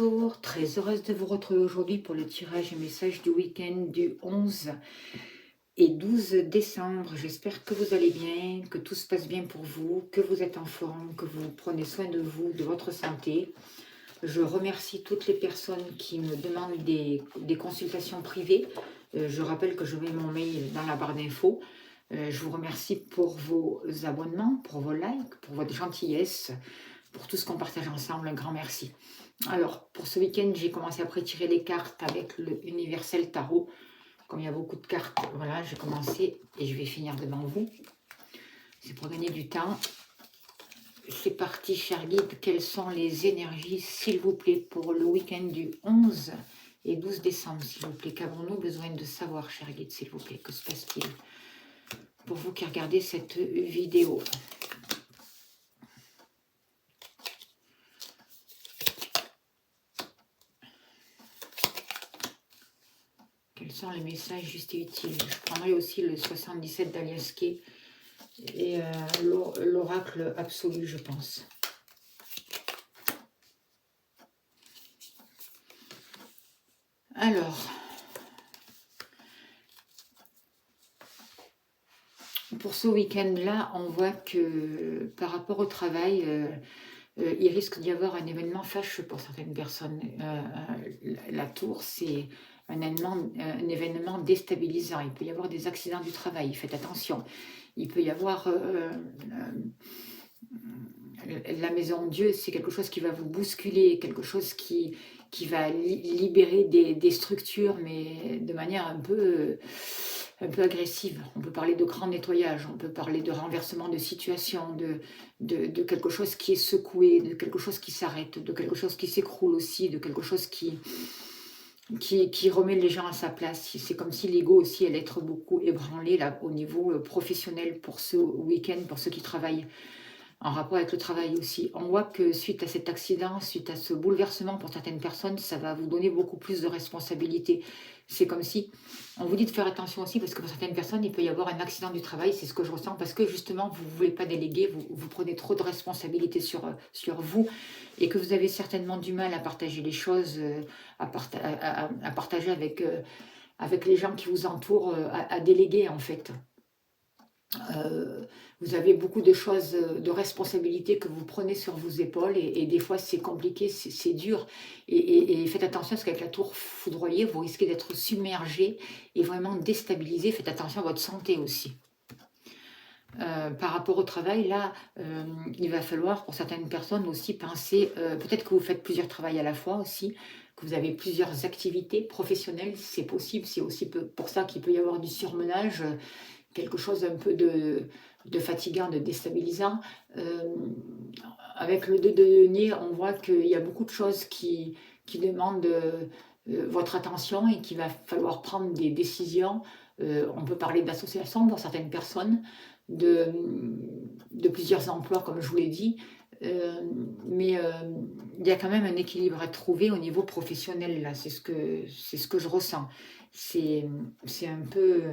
Bonjour, très heureuse de vous retrouver aujourd'hui pour le tirage et message du week-end du 11 et 12 décembre. J'espère que vous allez bien, que tout se passe bien pour vous, que vous êtes en forme, que vous prenez soin de vous, de votre santé. Je remercie toutes les personnes qui me demandent des consultations privées. Je rappelle que je mets mon mail dans la barre d'infos. Je vous remercie pour vos abonnements, pour vos likes, pour votre gentillesse, pour tout ce qu'on partage ensemble. Un grand merci. Alors, pour ce week-end, j'ai commencé à tirer les cartes avec le Universel Tarot. Comme il y a beaucoup de cartes, voilà, j'ai commencé et je vais finir devant vous. C'est pour gagner du temps. C'est parti, cher guide. Quelles sont les énergies, s'il vous plaît, pour le week-end du 11 et 12 décembre, s'il vous plaît? Qu'avons-nous besoin de savoir, cher guide, s'il vous plaît? Que se passe-t-il pour vous qui regardez cette vidéo? Quels sont les messages justes et utiles? Je prendrai aussi le 77 d'Aliaské et l'oracle absolu, je pense. Alors, pour ce week-end-là, on voit que par rapport au travail, il risque d'y avoir un événement fâcheux pour certaines personnes. La tour, c'est un événement déstabilisant. Il peut y avoir des accidents du travail, faites attention. Il peut y avoir la maison de Dieu, c'est quelque chose qui va vous bousculer, quelque chose qui va libérer des structures, mais de manière un peu agressive. On peut parler de grand nettoyage, on peut parler de renversement de situation, de quelque chose qui est secoué, de quelque chose qui s'arrête, de quelque chose qui s'écroule aussi, de quelque chose qui remet les gens à sa place. C'est comme si l'ego aussi allait être beaucoup ébranlé là, au niveau professionnel pour ce week-end, pour ceux qui travaillent en rapport avec le travail aussi. On voit que suite à cet accident, suite à ce bouleversement pour certaines personnes, ça va vous donner beaucoup plus de responsabilités. C'est comme si, on vous dit de faire attention aussi parce que pour certaines personnes, il peut y avoir un accident du travail, c'est ce que je ressens, parce que justement, vous ne voulez pas déléguer, vous prenez trop de responsabilités sur vous et que vous avez certainement du mal à partager les choses, à partager avec les gens qui vous entourent, à déléguer en fait. Vous avez beaucoup de choses, de responsabilités que vous prenez sur vos épaules et des fois c'est compliqué, c'est dur et faites attention parce qu'avec la tour foudroyée, vous risquez d'être submergé et vraiment déstabilisé. Faites attention à votre santé aussi. Par rapport au travail, là, il va falloir pour certaines personnes aussi penser, peut-être que vous faites plusieurs travails à la fois aussi, que vous avez plusieurs activités professionnelles, c'est possible, c'est aussi pour ça qu'il peut y avoir du surmenage, quelque chose un peu de fatigant, de déstabilisant. Avec le 2 de denier, on voit qu'il y a beaucoup de choses qui demandent votre attention et qu'il va falloir prendre des décisions. On peut parler d'association pour certaines personnes, de plusieurs emplois, comme je vous l'ai dit. Mais il y a quand même un équilibre à trouver au niveau professionnel, là. C'est ce que je ressens. C'est un peu...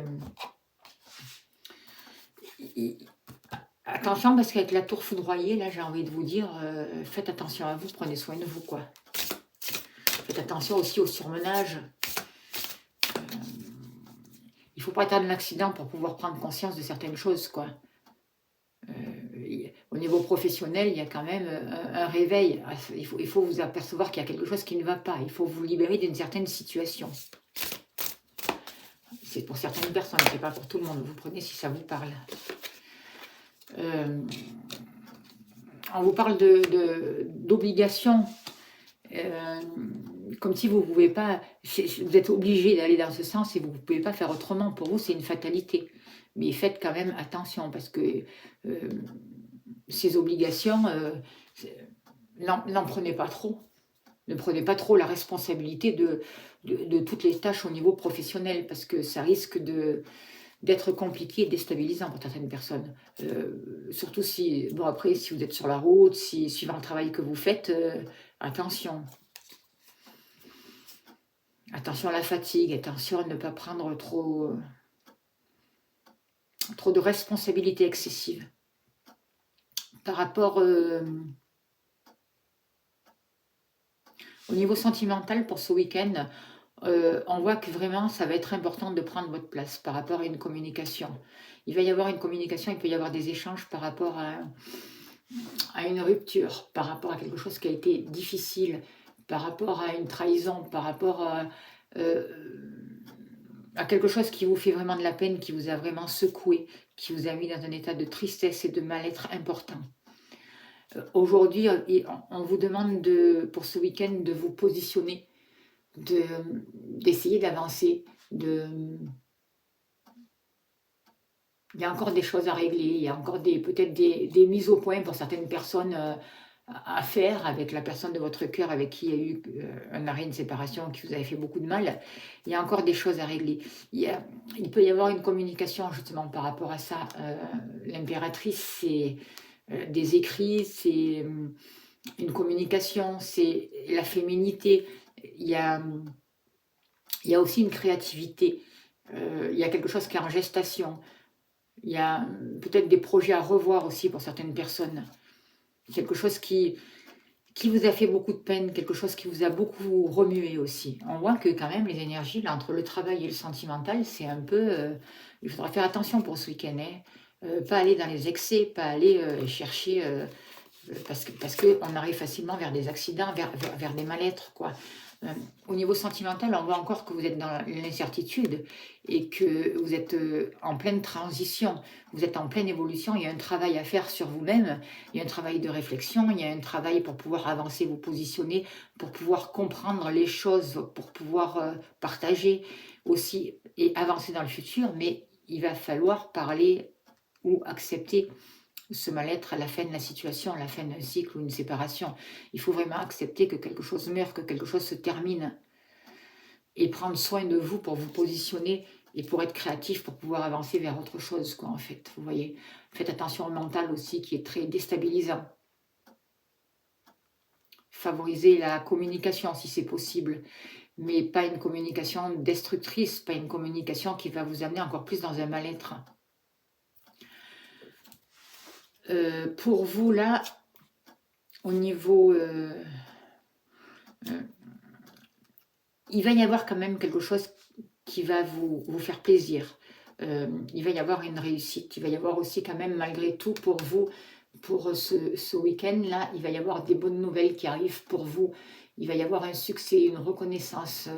Attention, parce qu'avec la tour foudroyée, là, j'ai envie de vous dire, faites attention à vous, prenez soin de vous, quoi. Faites attention aussi au surmenage. Il ne faut pas attendre l'accident pour pouvoir prendre conscience de certaines choses, quoi. Au niveau professionnel, il y a quand même un réveil. Il faut vous apercevoir qu'il y a quelque chose qui ne va pas. Il faut vous libérer d'une certaine situation. C'est pour certaines personnes, ce n'est pas pour tout le monde. Vous prenez si ça vous parle. On vous parle d'obligations, comme si vous ne pouvez pas, vous êtes obligé d'aller dans ce sens et vous ne pouvez pas faire autrement. Pour vous, c'est une fatalité. Mais faites quand même attention parce que ces obligations, n'en prenez pas trop. Ne prenez pas trop la responsabilité de toutes les tâches au niveau professionnel parce que ça risque d'être compliqué et déstabilisant pour certaines personnes. Surtout si, bon après, si vous êtes sur la route, suivant le travail que vous faites, attention. Attention à la fatigue, attention à ne pas prendre trop de responsabilités excessives. Par rapport Au niveau sentimental, pour ce week-end, on voit que vraiment, ça va être important de prendre votre place par rapport à une communication. Il va y avoir une communication, il peut y avoir des échanges par rapport à une rupture, par rapport à quelque chose qui a été difficile, par rapport à une trahison, par rapport à quelque chose qui vous fait vraiment de la peine, qui vous a vraiment secoué, qui vous a mis dans un état de tristesse et de mal-être important. Aujourd'hui, on vous demande pour ce week-end de vous positionner, d'essayer d'avancer, il y a encore des choses à régler, il y a encore peut-être des mises au point pour certaines personnes à faire avec la personne de votre cœur avec qui il y a eu un arrêt, une séparation qui vous avait fait beaucoup de mal. Il y a encore des choses à régler. Il peut y avoir une communication justement par rapport à ça. L'impératrice, c'est des écrits, c'est une communication, c'est la féminité. Il y a aussi une créativité. Il y a quelque chose qui est en gestation. Il y a peut-être des projets à revoir aussi pour certaines personnes. Quelque chose qui vous a fait beaucoup de peine, quelque chose qui vous a beaucoup remué aussi. On voit que quand même les énergies, là, entre le travail et le sentimental, c'est un peu... il faudra faire attention pour ce week-end. Pas aller dans les excès, pas aller chercher... parce qu'on arrive facilement vers des accidents, vers des mal-être, quoi. Au niveau sentimental, on voit encore que vous êtes dans l'incertitude et que vous êtes en pleine transition, vous êtes en pleine évolution, il y a un travail à faire sur vous-même, il y a un travail de réflexion, il y a un travail pour pouvoir avancer, vous positionner, pour pouvoir comprendre les choses, pour pouvoir partager aussi et avancer dans le futur, mais il va falloir parler ou accepter ce mal-être à la fin de la situation, à la fin d'un cycle ou une séparation. Il faut vraiment accepter que quelque chose meurt, que quelque chose se termine et prendre soin de vous pour vous positionner et pour être créatif, pour pouvoir avancer vers autre chose, quoi, en fait. Vous voyez, faites attention au mental aussi qui est très déstabilisant. Favorisez la communication si c'est possible, mais pas une communication destructrice, pas une communication qui va vous amener encore plus dans un mal-être. Pour vous, là, au niveau... il va y avoir quand même quelque chose qui va vous faire plaisir. Il va y avoir une réussite. Il va y avoir aussi quand même, malgré tout, pour vous, pour ce week-end-là, il va y avoir des bonnes nouvelles qui arrivent pour vous. Il va y avoir un succès, une reconnaissance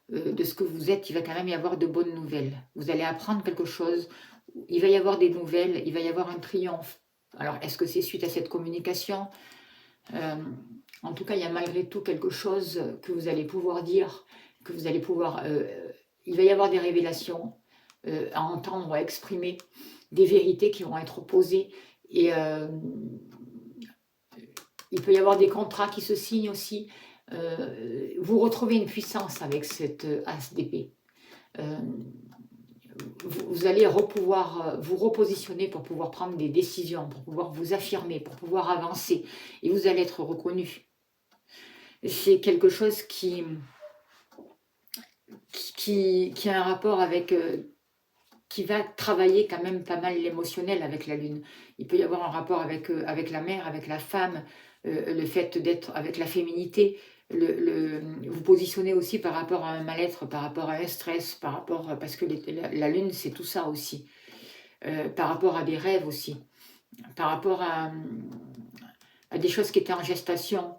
de ce que vous êtes. Il va quand même y avoir de bonnes nouvelles. Vous allez apprendre quelque chose. Il va y avoir des nouvelles. Il va y avoir un triomphe. Alors, est-ce que c'est suite à cette communication? En tout cas, il y a malgré tout quelque chose que vous allez pouvoir dire, que vous allez pouvoir... il va y avoir des révélations à entendre, à exprimer, des vérités qui vont être opposées. Et il peut y avoir des contrats qui se signent aussi. Vous retrouvez une puissance avec cette as d'épée. Vous allez pouvoir vous repositionner pour pouvoir prendre des décisions, pour pouvoir vous affirmer, pour pouvoir avancer. Et vous allez être reconnu. C'est quelque chose qui a un rapport avec... qui va travailler quand même pas mal l'émotionnel avec la Lune. Il peut y avoir un rapport avec la mère, avec la femme, le fait d'être avec la féminité, vous positionnez aussi par rapport à un mal-être, par rapport à un stress, par rapport, parce que la Lune, c'est tout ça aussi. Par rapport à des rêves aussi, par rapport à des choses qui étaient en gestation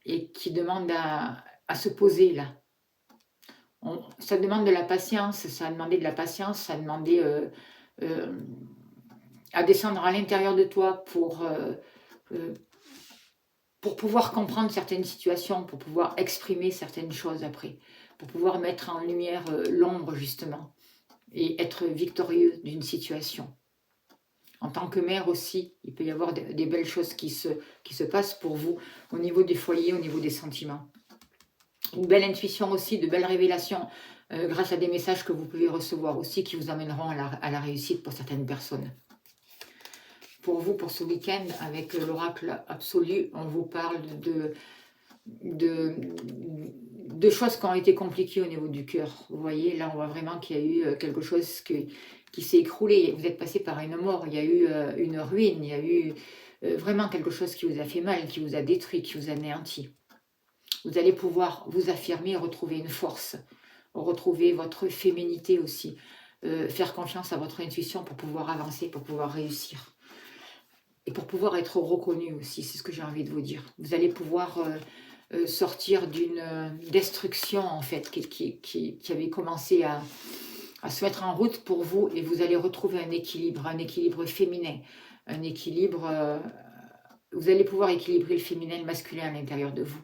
et qui demandent à se poser là. Ça demande de la patience, ça a demandé de la patience, ça a demandé à descendre à l'intérieur de toi pour pouvoir comprendre certaines situations, pour pouvoir exprimer certaines choses après, pour pouvoir mettre en lumière l'ombre justement et être victorieux d'une situation. En tant que mère aussi, il peut y avoir des belles choses qui se passent pour vous au niveau des foyers, au niveau des sentiments. Une belle intuition aussi, de belles révélations grâce à des messages que vous pouvez recevoir aussi qui vous amèneront à la réussite pour certaines personnes. Pour vous, pour ce week-end, avec l'oracle absolu, on vous parle de choses qui ont été compliquées au niveau du cœur. Vous voyez, là, on voit vraiment qu'il y a eu quelque chose qui s'est écroulé. Vous êtes passé par une mort, il y a eu une ruine, il y a eu vraiment quelque chose qui vous a fait mal, qui vous a détruit, qui vous a anéanti. Vous allez pouvoir vous affirmer, retrouver une force, retrouver votre féminité aussi, faire confiance à votre intuition pour pouvoir avancer, pour pouvoir réussir. Et pour pouvoir être reconnu aussi, c'est ce que j'ai envie de vous dire. Vous allez pouvoir sortir d'une destruction en fait qui avait commencé à se mettre en route pour vous et vous allez retrouver un équilibre féminin, un équilibre, vous allez pouvoir équilibrer le féminin et le masculin à l'intérieur de vous.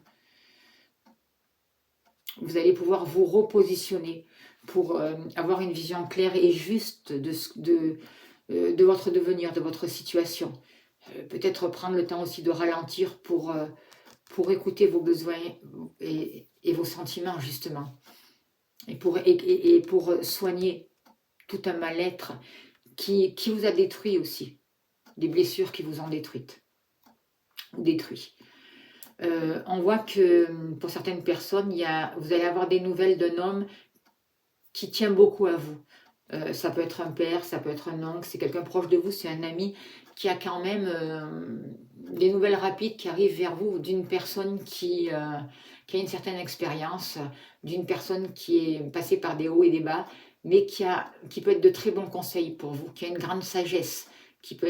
Vous allez pouvoir vous repositionner pour avoir une vision claire et juste de votre devenir, de votre situation. Peut-être prendre le temps aussi de ralentir pour écouter vos besoins et vos sentiments justement. Et pour soigner tout un mal-être qui vous a détruit aussi. Des blessures qui vous ont détruit. On voit que pour certaines personnes, vous allez avoir des nouvelles d'un homme qui tient beaucoup à vous. Ça peut être un père, ça peut être un oncle, c'est quelqu'un proche de vous, c'est un ami qui a quand même des nouvelles rapides qui arrivent vers vous d'une personne qui a une certaine expérience, d'une personne qui est passée par des hauts et des bas, mais qui peut être de très bons conseils pour vous, qui a une grande sagesse, qui est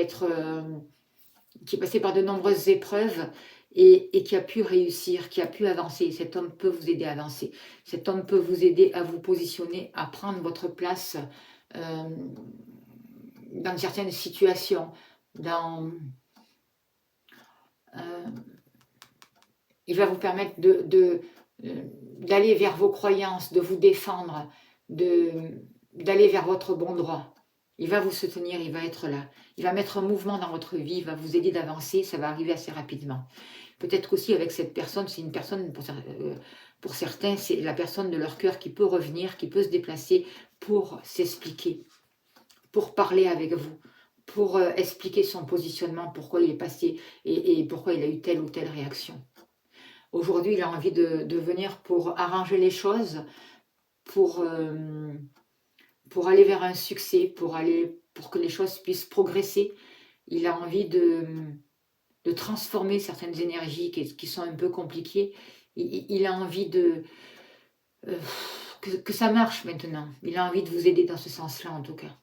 passé par de nombreuses épreuves et qui a pu réussir, qui a pu avancer. Cet homme peut vous aider à avancer. Cet homme peut vous aider à vous positionner, à prendre votre place dans certaines situations. Il va vous permettre d'aller vers vos croyances, de vous défendre, d'aller vers votre bon droit. Il va vous soutenir, il va être là. Il va mettre un mouvement dans votre vie, il va vous aider d'avancer, ça va arriver assez rapidement. Peut-être qu'aussi avec cette personne, c'est une personne, pour certains, c'est la personne de leur cœur qui peut revenir, qui peut se déplacer pour s'expliquer, pour parler avec vous, pour expliquer son positionnement, pourquoi il est passé et pourquoi il a eu telle ou telle réaction. Aujourd'hui, il a envie de venir pour arranger les choses, pour aller vers un succès, pour que les choses puissent progresser. Il a envie de transformer certaines énergies qui sont un peu compliquées. Il a envie que ça marche maintenant. Il a envie de vous aider dans ce sens-là en tout cas.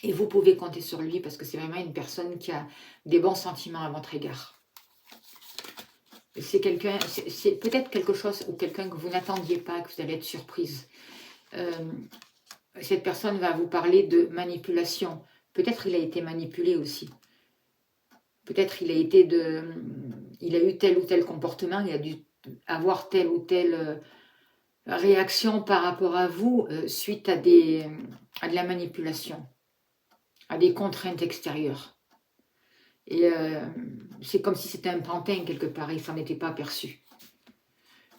Et vous pouvez compter sur lui parce que c'est vraiment une personne qui a des bons sentiments à votre égard. C'est peut-être quelque chose ou quelqu'un que vous n'attendiez pas, que vous allez être surprise. Cette personne va vous parler de manipulation. Peut-être il a été manipulé aussi. Peut-être il a eu tel ou tel comportement, il a dû avoir telle ou telle réaction par rapport à vous suite à de la manipulation, à des contraintes extérieures. Et c'est comme si c'était un pantin quelque part, il ne s'en était pas aperçu.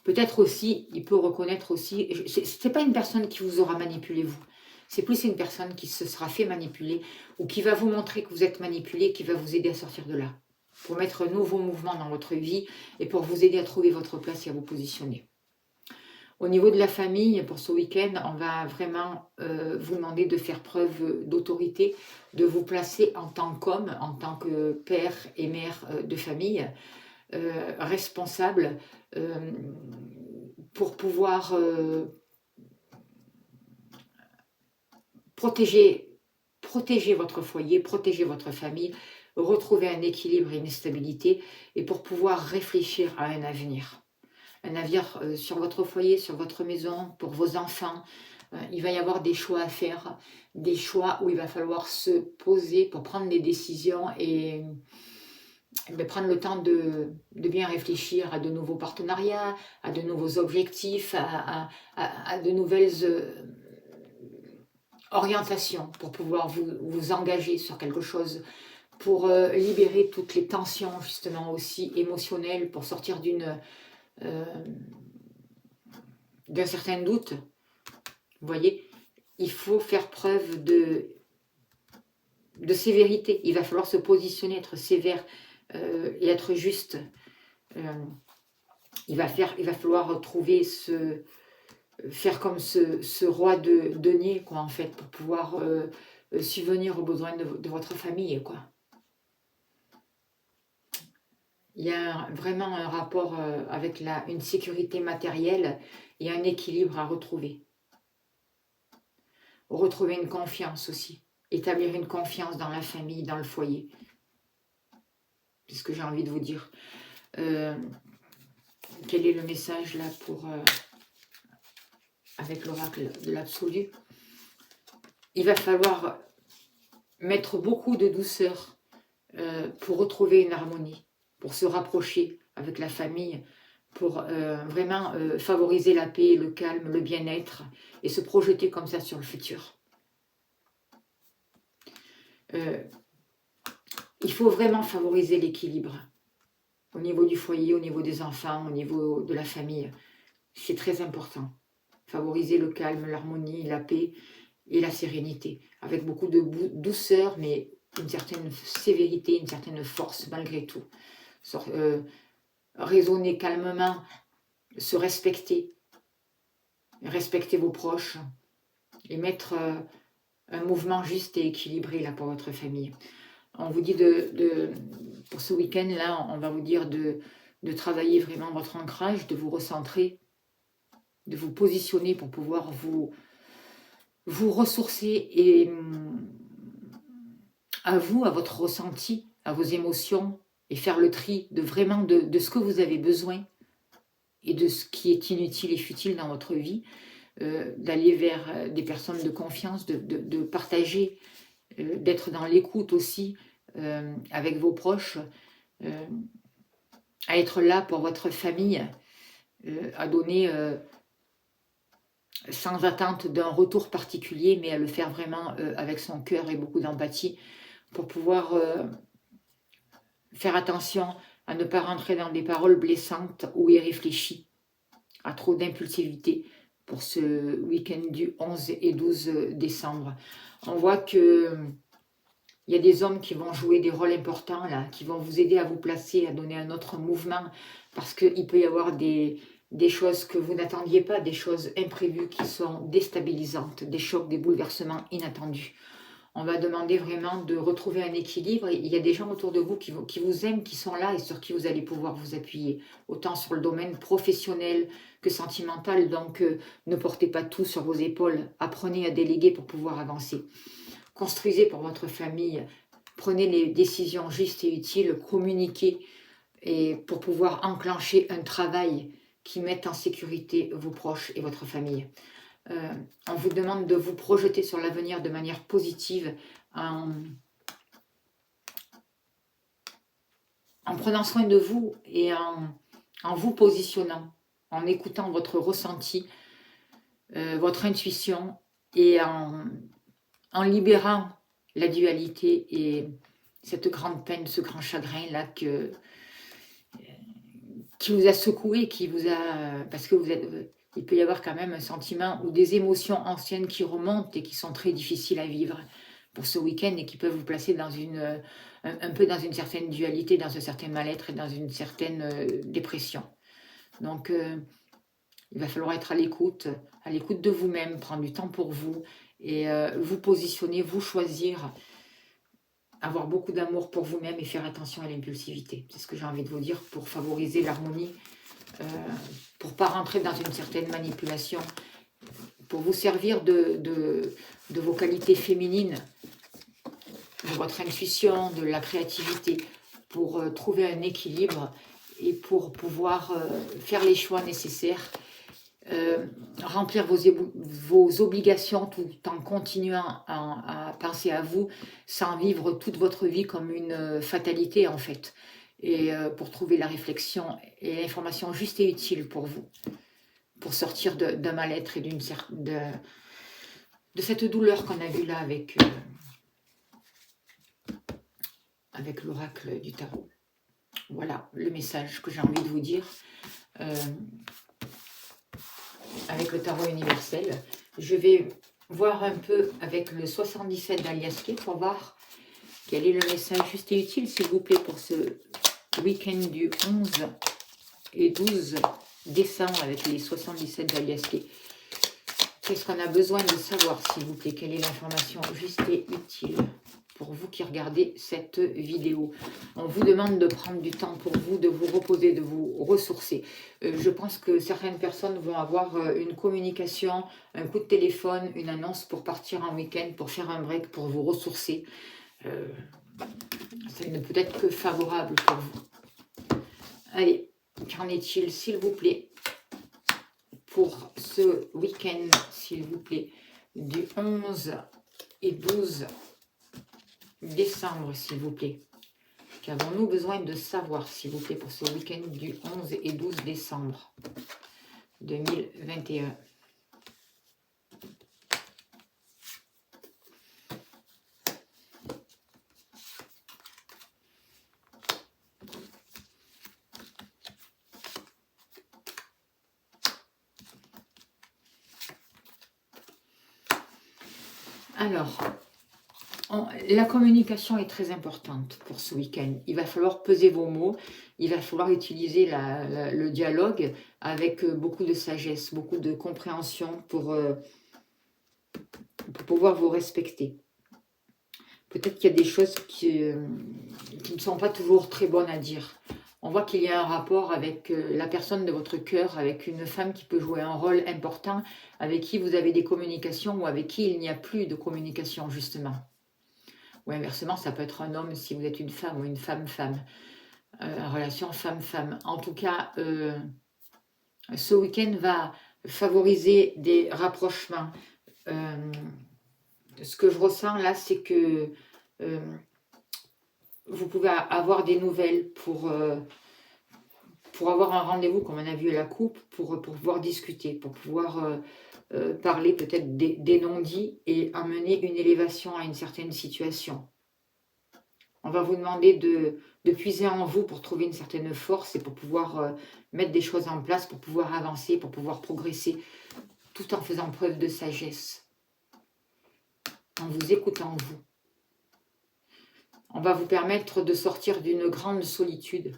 Peut-être aussi, il peut reconnaître aussi, c'est pas une personne qui vous aura manipulé vous, c'est plus une personne qui se sera fait manipuler ou qui va vous montrer que vous êtes manipulé, qui va vous aider à sortir de là, pour mettre un nouveau mouvement dans votre vie et pour vous aider à trouver votre place et à vous positionner. Au niveau de la famille, pour ce week-end, on va vraiment vous demander de faire preuve d'autorité, de vous placer en tant qu'homme, en tant que père et mère de famille, responsable, pour pouvoir protéger votre foyer, protéger votre famille, retrouver un équilibre et une stabilité, et pour pouvoir réfléchir à un avenir. Un avenir sur votre foyer, sur votre maison, pour vos enfants. Il va y avoir des choix à faire, des choix où il va falloir se poser pour prendre des décisions et prendre le temps de bien réfléchir à de nouveaux partenariats, à de nouveaux objectifs, à de nouvelles orientations pour pouvoir vous engager sur quelque chose, pour libérer toutes les tensions justement aussi émotionnelles, pour sortir d'un certain doute. Vous voyez, il faut faire preuve de sévérité. Il va falloir se positionner, être sévère et être juste. Il va falloir faire comme ce roi de denier, quoi, en fait, pour pouvoir subvenir aux besoins de votre famille, quoi. Il y a vraiment un rapport avec une sécurité matérielle et un équilibre à retrouver. Retrouver une confiance aussi. Établir une confiance dans la famille, dans le foyer. C'est ce que j'ai envie de vous dire. Quel est le message là avec l'oracle de l'absolu? Il va falloir mettre beaucoup de douceur pour retrouver une harmonie, pour se rapprocher avec la famille, pour vraiment favoriser la paix, le calme, le bien-être et se projeter comme ça sur le futur. Il faut vraiment favoriser l'équilibre au niveau du foyer, au niveau des enfants, au niveau de la famille. C'est très important. Favoriser le calme, l'harmonie, la paix et la sérénité, avec beaucoup de douceur, mais une certaine sévérité, une certaine force malgré tout. Raisonner calmement, se respecter vos proches et mettre un mouvement juste et équilibré là pour votre famille. On vous dit pour ce week-end là, on va vous dire de travailler vraiment votre ancrage, de vous recentrer, de vous positionner pour pouvoir vous ressourcer et à vous, à votre ressenti, à vos émotions et faire le tri de vraiment de ce que vous avez besoin et de ce qui est inutile et futile dans votre vie, d'aller vers des personnes de confiance, de partager, d'être dans l'écoute aussi avec vos proches, à être là pour votre famille, à donner sans attente d'un retour particulier, mais à le faire vraiment avec son cœur et beaucoup d'empathie pour pouvoir faire attention à ne pas rentrer dans des paroles blessantes ou irréfléchies, à trop d'impulsivité pour ce week-end du 11 et 12 décembre. On voit que il y a des hommes qui vont jouer des rôles importants, là, qui vont vous aider à vous placer, à donner un autre mouvement, parce qu'il peut y avoir des choses que vous n'attendiez pas, des choses imprévues qui sont déstabilisantes, des chocs, des bouleversements inattendus. On va demander vraiment de retrouver un équilibre. Il y a des gens autour de vous qui vous aiment, qui sont là et sur qui vous allez pouvoir vous appuyer, autant sur le domaine professionnel que sentimental. Donc, ne portez pas tout sur vos épaules. Apprenez à déléguer pour pouvoir avancer. Construisez pour votre famille. Prenez les décisions justes et utiles. Communiquez et pour pouvoir enclencher un travail qui mette en sécurité vos proches et votre famille. On vous demande de vous projeter sur l'avenir de manière positive en prenant soin de vous et en vous positionnant, en écoutant votre ressenti, votre intuition et en libérant la dualité et cette grande peine, ce grand chagrin là qui vous a secoué, qui vous a... parce que il peut y avoir quand même un sentiment ou des émotions anciennes qui remontent et qui sont très difficiles à vivre pour ce week-end et qui peuvent vous placer dans un peu dans une certaine dualité, dans un certain mal-être et dans une certaine dépression. Donc, il va falloir être à l'écoute de vous-même, prendre du temps pour vous et vous positionner, vous choisir, avoir beaucoup d'amour pour vous-même et faire attention à l'impulsivité. C'est ce que j'ai envie de vous dire pour favoriser l'harmonie, pour ne pas rentrer dans une certaine manipulation, pour vous servir de vos qualités féminines, de votre intuition, de la créativité, pour trouver un équilibre et pour pouvoir faire les choix nécessaires, remplir vos obligations tout en continuant à penser à vous, sans vivre toute votre vie comme une fatalité en fait. Et pour trouver la réflexion et l'information juste et utile pour vous, pour sortir d'un mal-être et de cette douleur qu'on a vue là avec l'oracle du tarot. Voilà le message que j'ai envie de vous dire avec le tarot universel. Je vais voir un peu avec le 77 d'Aliasquet pour voir quel est le message juste et utile, s'il vous plaît, pour ce week-end du 11 et 12 décembre avec les 77 d'Aliasquet. Qu'est-ce qu'on a besoin de savoir, s'il vous plaît? Quelle est l'information juste et utile pour vous qui regardez cette vidéo? On vous demande de prendre du temps pour vous, de vous reposer, de vous ressourcer. Je pense que certaines personnes vont avoir une communication, un coup de téléphone, une annonce pour partir en week-end, pour faire un break, pour vous ressourcer. Ça ne peut être que favorable pour vous. Allez, qu'en est-il, s'il vous plaît, pour ce week-end, s'il vous plaît, du 11 et 12 décembre, s'il vous plaît. Qu'avons-nous besoin de savoir, s'il vous plaît, pour ce week-end du 11 et 12 décembre 2021? Alors, la communication est très importante pour ce week-end. Il va falloir peser vos mots, il va falloir utiliser le dialogue avec beaucoup de sagesse, beaucoup de compréhension pour pouvoir vous respecter. Peut-être qu'il y a des choses qui ne sont pas toujours très bonnes à dire. On voit qu'il y a un rapport avec la personne de votre cœur, avec une femme qui peut jouer un rôle important, avec qui vous avez des communications ou avec qui il n'y a plus de communication, justement. Ou inversement, ça peut être un homme si vous êtes une femme ou une femme-femme. Relation femme-femme. En tout cas, ce week-end va favoriser des rapprochements. Ce que je ressens là, c'est que vous pouvez avoir des nouvelles pour avoir un rendez-vous, comme on a vu à la coupe, pour pouvoir discuter, pour pouvoir parler peut-être des non-dits et amener une élévation à une certaine situation. On va vous demander de puiser en vous pour trouver une certaine force et pour pouvoir mettre des choses en place, pour pouvoir avancer, pour pouvoir progresser, tout en faisant preuve de sagesse, en vous écoutant vous. On va vous permettre de sortir d'une grande solitude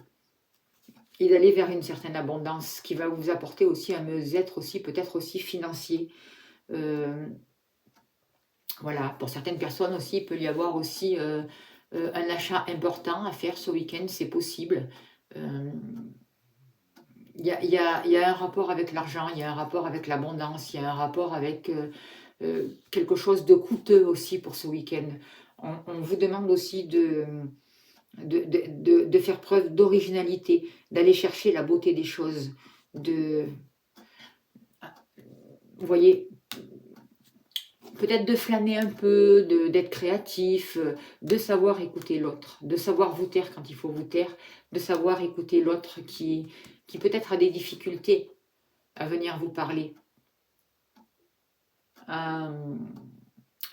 et d'aller vers une certaine abondance qui va vous apporter aussi un mieux-être, aussi peut-être aussi financier. Voilà, pour certaines personnes aussi, il peut y avoir aussi un achat important à faire ce week-end, c'est possible. Il y a un rapport avec l'argent, il y a un rapport avec l'abondance, il y a un rapport avec quelque chose de coûteux aussi pour ce week-end. On vous demande aussi de faire preuve d'originalité, d'aller chercher la beauté des choses, vous voyez, peut-être de flâner un peu, d'être créatif, de savoir écouter l'autre, de savoir vous taire quand il faut vous taire, de savoir écouter l'autre qui peut-être a des difficultés à venir vous parler.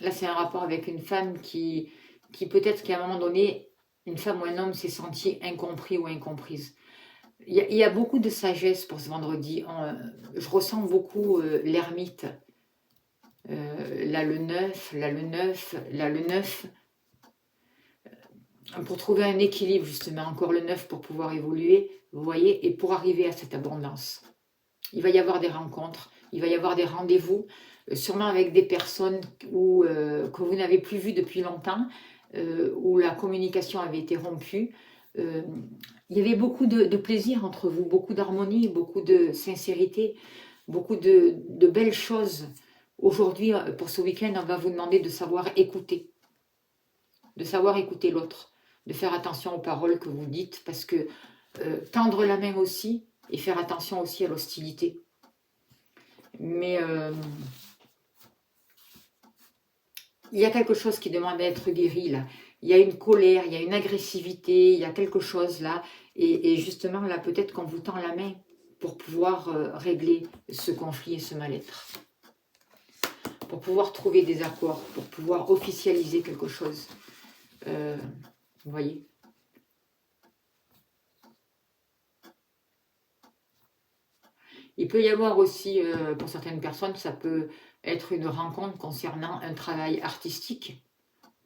Là, c'est un rapport avec une femme qui peut-être qu'à un moment donné, une femme ou un homme s'est senti incompris ou incomprise. Il y a beaucoup de sagesse pour ce vendredi. Je ressens beaucoup l'ermite. Là le 9, là le 9, là le 9. Pour trouver un équilibre justement, encore le 9 pour pouvoir évoluer, vous voyez, et pour arriver à cette abondance. Il va y avoir des rencontres, il va y avoir des rendez-vous, sûrement avec des personnes que vous n'avez plus vues depuis longtemps, où la communication avait été rompue. Il y avait beaucoup de plaisir entre vous, beaucoup d'harmonie, beaucoup de sincérité, beaucoup de belles choses. Aujourd'hui, pour ce week-end, on va vous demander de savoir écouter l'autre, de faire attention aux paroles que vous dites, parce que tendre la main aussi, et faire attention aussi à l'hostilité. Mais il y a quelque chose qui demande à être guéri là. Il y a une colère, il y a une agressivité, il y a quelque chose là. Et justement là, peut-être qu'on vous tend la main pour pouvoir régler ce conflit et ce mal-être. Pour pouvoir trouver des accords, pour pouvoir officialiser quelque chose. Vous voyez ? Il peut y avoir aussi, pour certaines personnes, ça peut être une rencontre concernant un travail artistique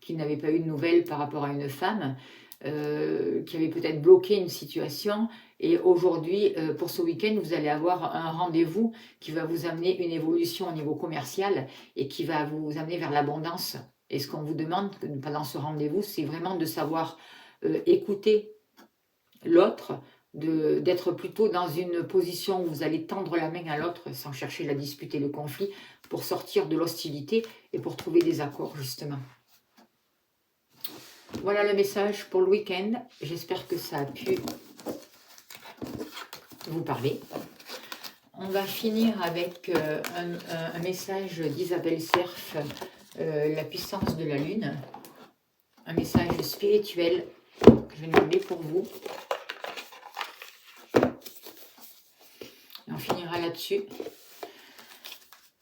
qui n'avait pas eu de nouvelles par rapport à une femme, qui avait peut-être bloqué une situation Et aujourd'hui, pour ce week-end, vous allez avoir un rendez-vous qui va vous amener une évolution au niveau commercial et qui va vous amener vers l'abondance. Et ce qu'on vous demande pendant ce rendez-vous, c'est vraiment de savoir écouter l'autre, d'être plutôt dans une position où vous allez tendre la main à l'autre sans chercher la dispute et le conflit pour sortir de l'hostilité et pour trouver des accords justement. Voilà le message pour le week-end. J'espère que ça a pu vous parler. On va finir avec un message d'Isabelle Cerf, la puissance de la lune. Un message spirituel que je vais demander pour vous. Et on finira là-dessus.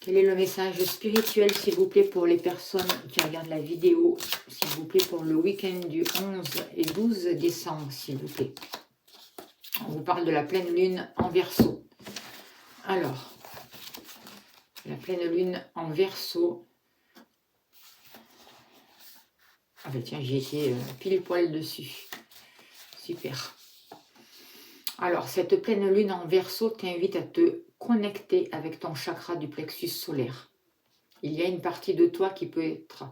Quel est le message spirituel, s'il vous plaît, pour les personnes qui regardent la vidéo, s'il vous plaît, pour le week-end du 11 et 12 décembre, s'il vous plaît. On vous parle de la pleine lune en Verseau. Alors, la pleine lune en Verseau. Ah ben tiens, j'ai été pile poil dessus. Super. Alors, cette pleine lune en Verseau t'invite à te connecter avec ton chakra du plexus solaire. Il y a une partie de toi qui peut être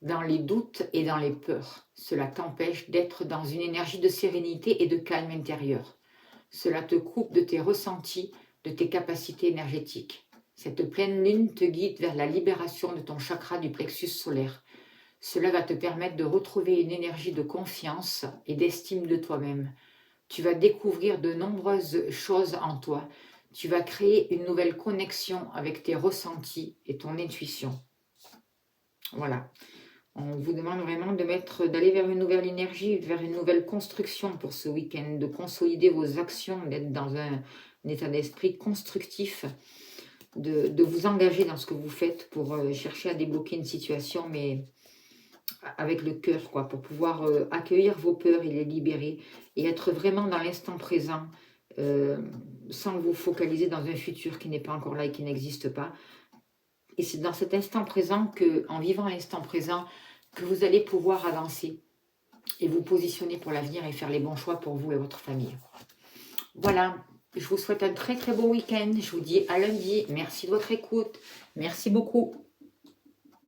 dans les doutes et dans les peurs. Cela t'empêche d'être dans une énergie de sérénité et de calme intérieur. Cela te coupe de tes ressentis, de tes capacités énergétiques. Cette pleine lune te guide vers la libération de ton chakra du plexus solaire. Cela va te permettre de retrouver une énergie de confiance et d'estime de toi-même. Tu vas découvrir de nombreuses choses en toi. Tu vas créer une nouvelle connexion avec tes ressentis et ton intuition. Voilà. On vous demande vraiment d'aller vers une nouvelle énergie, vers une nouvelle construction pour ce week-end, de consolider vos actions, d'être dans un état d'esprit constructif, de vous engager dans ce que vous faites pour chercher à débloquer une situation, mais avec le cœur, quoi, pour pouvoir accueillir vos peurs et les libérer et être vraiment dans l'instant présent sans vous focaliser dans un futur qui n'est pas encore là et qui n'existe pas. Et c'est dans cet instant présent en vivant l'instant présent, que vous allez pouvoir avancer et vous positionner pour l'avenir et faire les bons choix pour vous et votre famille. Voilà, je vous souhaite un très très beau week-end. Je vous dis à lundi. Merci de votre écoute. Merci beaucoup.